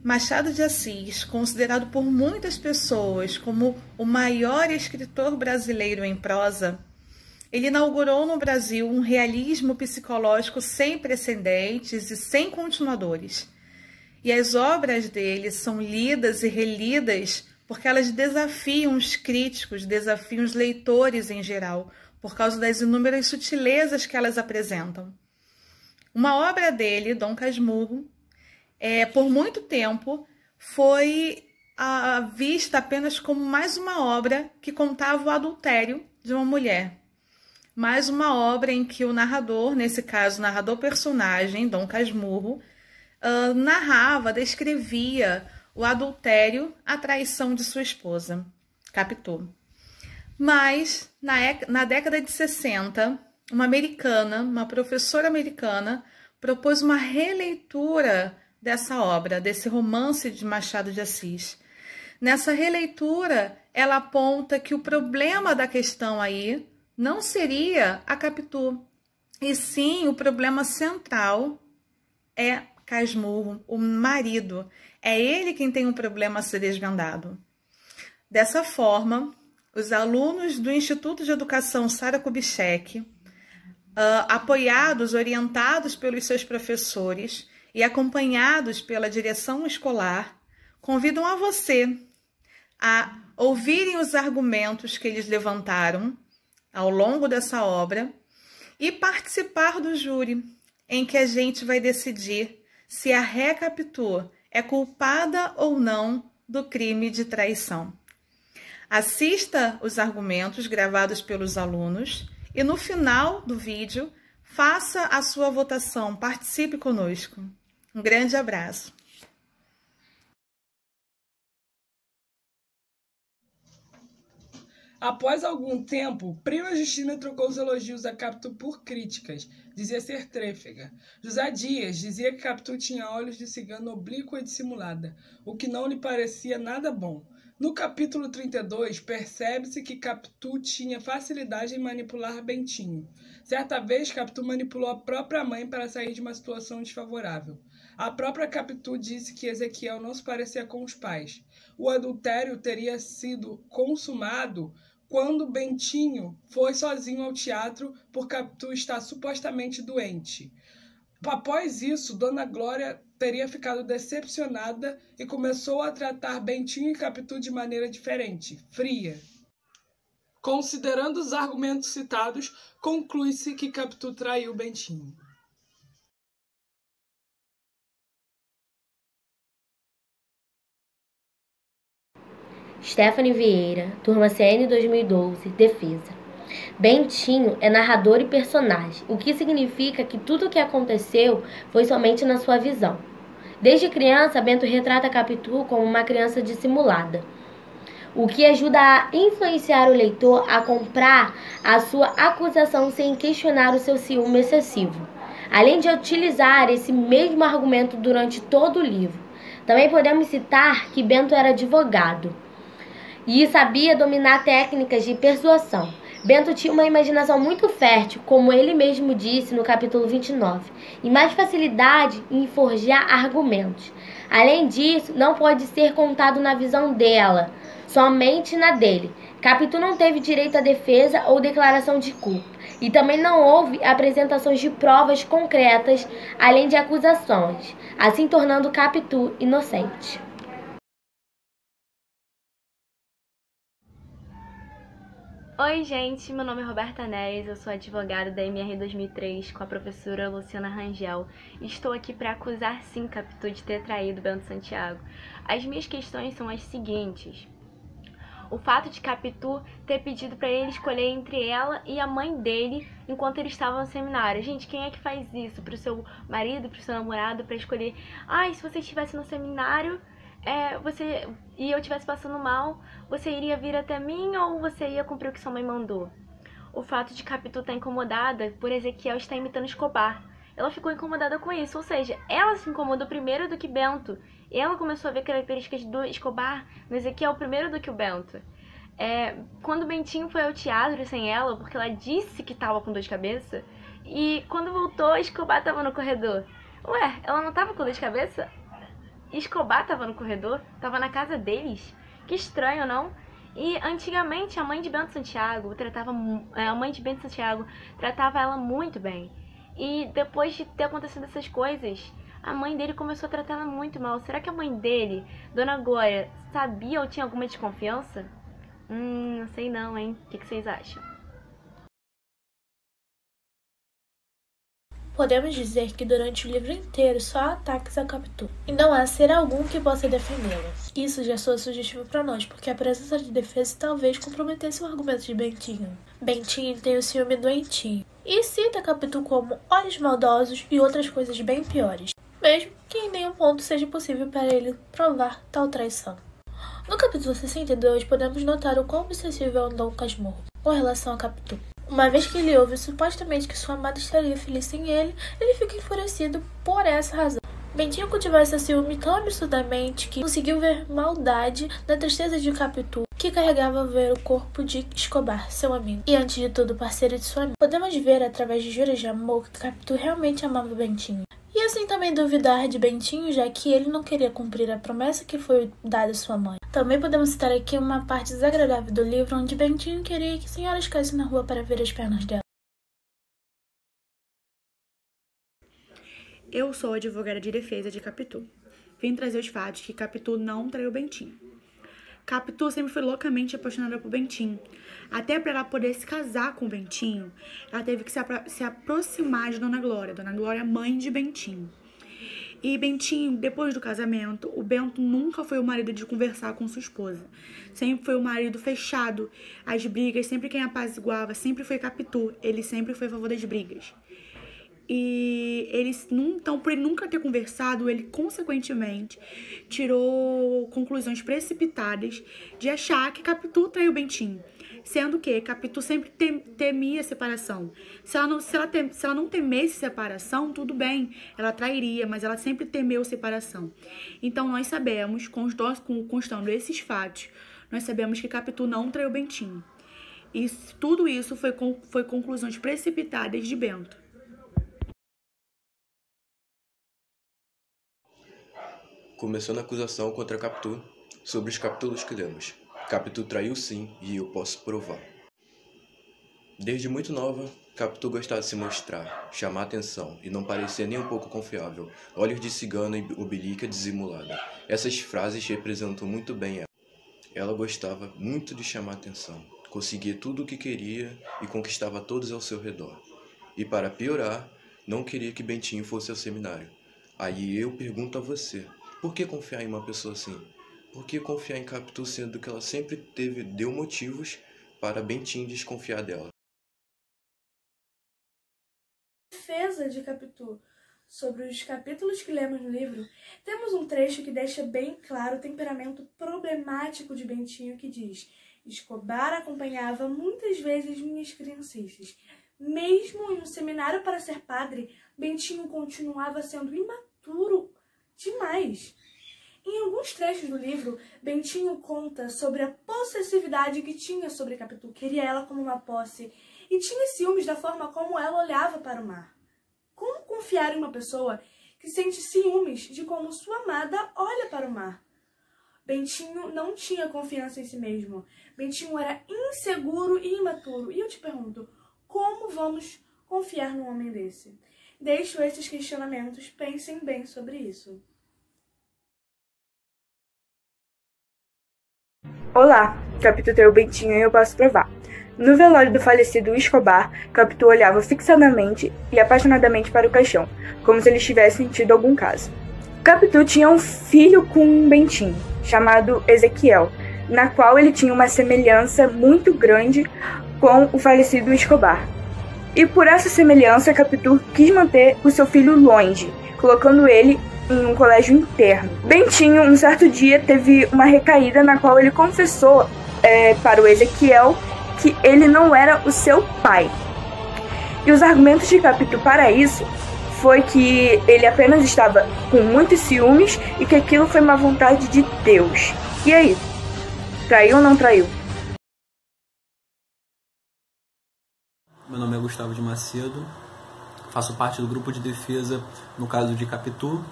Machado de Assis, considerado por muitas pessoas como o maior escritor brasileiro em prosa, ele inaugurou no Brasil um realismo psicológico sem precedentes e sem continuadores. E as obras dele são lidas e relidas porque elas desafiam os críticos, desafiam os leitores em geral, por causa das inúmeras sutilezas que elas apresentam. Uma obra dele, Dom Casmurro, por muito tempo foi vista apenas como mais uma obra que contava o adultério de uma mulher. Mais uma obra em que o narrador, nesse caso o narrador-personagem, Dom Casmurro, narrava, descrevia o adultério, a traição de sua esposa, Capitu. Mas, na década de 60, uma professora americana, propôs uma releitura dessa obra, desse romance de Machado de Assis. Nessa releitura, ela aponta que o problema da questão aí não seria a Capitu, e sim o problema central é Casmurro, o marido. É ele quem tem um problema a ser desvendado. Dessa forma, os alunos do Instituto de Educação Sara Kubitschek, apoiados, orientados pelos seus professores e acompanhados pela direção escolar, convidam a você a ouvirem os argumentos que eles levantaram ao longo dessa obra e participar do júri, em que a gente vai decidir se a Ré Capitu é culpada ou não do crime de traição. Assista os argumentos gravados pelos alunos e no final do vídeo faça a sua votação, participe conosco. Um grande abraço. Após algum tempo, Prima Justina trocou os elogios a Capitu por críticas. Dizia ser trêfega. José Dias dizia que Capitu tinha olhos de cigana oblíqua e dissimulada, o que não lhe parecia nada bom. No capítulo 32, percebe-se que Capitu tinha facilidade em manipular Bentinho. Certa vez, Capitu manipulou a própria mãe para sair de uma situação desfavorável. A própria Capitu disse que Ezequiel não se parecia com os pais. O adultério teria sido consumado quando Bentinho foi sozinho ao teatro por Capitu estar supostamente doente. Após isso, Dona Glória teria ficado decepcionada e começou a tratar Bentinho e Capitu de maneira diferente, fria. Considerando os argumentos citados, conclui-se que Capitu traiu Bentinho. Stephanie Vieira, Turma CN 2012, Defesa. Bentinho é narrador e personagem, o que significa que tudo o que aconteceu foi somente na sua visão. Desde criança, Bento retrata Capitu como uma criança dissimulada, o que ajuda a influenciar o leitor a comprar a sua acusação sem questionar o seu ciúme excessivo, além de utilizar esse mesmo argumento durante todo o livro. Também podemos citar que Bento era advogado e sabia dominar técnicas de persuasão. Bento tinha uma imaginação muito fértil, como ele mesmo disse no capítulo 29, e mais facilidade em forjar argumentos. Além disso, não pode ser contado na visão dela, somente na dele. Capitu não teve direito à defesa ou declaração de culpa, e também não houve apresentações de provas concretas, além de acusações, assim tornando Capitu inocente. Oi gente, meu nome é Roberta Néis, eu sou advogada da MR 2003 com a professora Luciana Rangel e estou aqui para acusar sim Capitu de ter traído Bento Santiago. As minhas questões são as seguintes. O fato de Capitu ter pedido para ele escolher entre ela e a mãe dele enquanto eles estavam no seminário. Gente, quem é que faz isso pro seu marido, pro seu namorado, para escolher? Se você estivesse no seminário e eu estivesse passando mal, você iria vir até mim ou você ia cumprir o que sua mãe mandou? O fato de Capitu estar incomodada por Ezequiel estar imitando Escobar. Ela ficou incomodada com isso, ou seja, ela se incomodou primeiro do que Bento. Ela começou a ver características do Escobar no Ezequiel primeiro do que o Bento. Quando Bentinho foi ao teatro sem ela, porque ela disse que estava com dor de cabeça, e quando voltou, Escobar estava no corredor. Ué, ela não estava com dor de cabeça? Escobar tava no corredor, tava na casa deles. Que estranho, não? E antigamente a mãe de Bento Santiago tratava ela muito bem. E depois de ter acontecido essas coisas, a mãe dele começou a tratar ela muito mal. Será que a mãe dele, Dona Glória, sabia ou tinha alguma desconfiança? Não sei não, hein? O que vocês acham? Podemos dizer que durante o livro inteiro só há ataques a Capitu, e não há ser algum que possa defendê-la. Isso já soa sugestivo para nós, porque a presença de defesa talvez comprometesse o argumento de Bentinho. Bentinho tem o ciúme doentinho, e cita Capitu como olhos maldosos e outras coisas bem piores, mesmo que em nenhum ponto seja possível para ele provar tal traição. No capítulo 62, podemos notar o quão obsessivo é o Dom Casmurro com relação a Capitu. Uma vez que ele ouve supostamente que sua amada estaria feliz sem ele, ele fica enfurecido por essa razão. Bentinho cultivava esse ciúme tão absurdamente que conseguiu ver maldade na tristeza de Capitu, que carregava ver o corpo de Escobar, seu amigo, e antes de tudo parceiro de sua amiga. Podemos ver através de juras de amor que Capitu realmente amava Bentinho. E assim também duvidar de Bentinho, já que ele não queria cumprir a promessa que foi dada à sua mãe. Também podemos citar aqui uma parte desagradável do livro, onde Bentinho queria que senhoras caíssem na rua para ver as pernas dela. Eu sou advogada de defesa de Capitu. Vim trazer os fatos que Capitu não traiu Bentinho. Capitu sempre foi loucamente apaixonada por Bentinho. Até para ela poder se casar com Bentinho, ela teve que se aproximar de Dona Glória. Dona Glória, mãe de Bentinho. E Bentinho, depois do casamento, o Bento nunca foi o marido de conversar com sua esposa. Sempre foi o marido fechado. As brigas, sempre quem apaziguava, sempre foi Capitu. Ele sempre foi a favor das brigas. E então, por ele nunca ter conversado, ele consequentemente tirou conclusões precipitadas de achar que Capitu traiu Bentinho, sendo que Capitu sempre temia separação. Se ela não temesse separação, tudo bem, ela trairia, mas ela sempre temeu separação. Então nós sabemos, constando esses fatos, nós sabemos que Capitu não traiu Bentinho. E tudo isso foi conclusões precipitadas de Bento. Começando a acusação contra Capitu sobre os capítulos que lemos. Capitu traiu sim, e eu posso provar. Desde muito nova, Capitu gostava de se mostrar, chamar atenção e não parecia nem um pouco confiável. Olhos de cigana e oblíqua dissimulada. Essas frases representam muito bem ela. Ela gostava muito de chamar atenção, conseguia tudo o que queria e conquistava todos ao seu redor. E para piorar, não queria que Bentinho fosse ao seminário. Aí eu pergunto a você, por que confiar em uma pessoa assim? Por que confiar em Capitu, sendo que ela sempre deu motivos para Bentinho desconfiar dela? Defesa de Capitu. Sobre os capítulos que lemos no livro, temos um trecho que deixa bem claro o temperamento problemático de Bentinho, que diz: Escobar acompanhava muitas vezes minhas criancices. Mesmo em um seminário para ser padre, Bentinho continuava sendo imaturo demais. Em alguns trechos do livro, Bentinho conta sobre a possessividade que tinha sobre Capitu, queria ela como uma posse, e tinha ciúmes da forma como ela olhava para o mar. Como confiar em uma pessoa que sente ciúmes de como sua amada olha para o mar? Bentinho não tinha confiança em si mesmo. Bentinho era inseguro e imaturo. E eu te pergunto, como vamos confiar num homem desse? Deixo esses questionamentos, pensem bem sobre isso. Olá, Capitu traiu Bentinho e eu posso provar. No velório do falecido Escobar, Capitu olhava fixadamente e apaixonadamente para o caixão, como se ele tivesse sentido algum caso. Capitu tinha um filho com Bentinho, chamado Ezequiel, na qual ele tinha uma semelhança muito grande com o falecido Escobar. E por essa semelhança, Capitu quis manter o seu filho longe, colocando ele em um colégio interno. Bentinho, um certo dia, teve uma recaída na qual ele confessou para o Ezequiel que ele não era o seu pai. E os argumentos de Capitu para isso foi que ele apenas estava com muitos ciúmes e que aquilo foi uma vontade de Deus. E aí? Traiu ou não traiu? Meu nome é Gustavo de Macedo, faço parte do grupo de defesa no caso de Capitu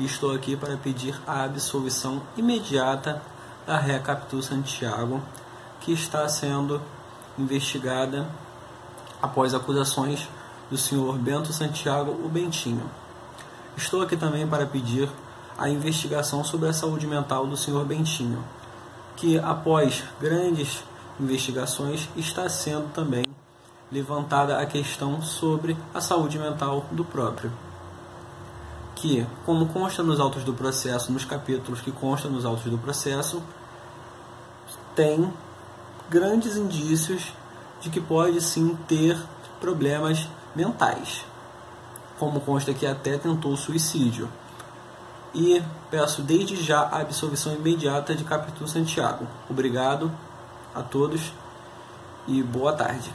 e estou aqui para pedir a absolvição imediata da Ré Capitu Santiago, que está sendo investigada após acusações do senhor Bento Santiago, o Bentinho. Estou aqui também para pedir a investigação sobre a saúde mental do senhor Bentinho, que após grandes investigações está sendo também levantada a questão sobre a saúde mental do próprio, que, como consta nos autos do processo, nos capítulos que constam nos autos do processo, tem grandes indícios de que pode sim ter problemas mentais, como consta que até tentou suicídio. E peço desde já a absolvição imediata de Capitu Santiago. Obrigado a todos e boa tarde.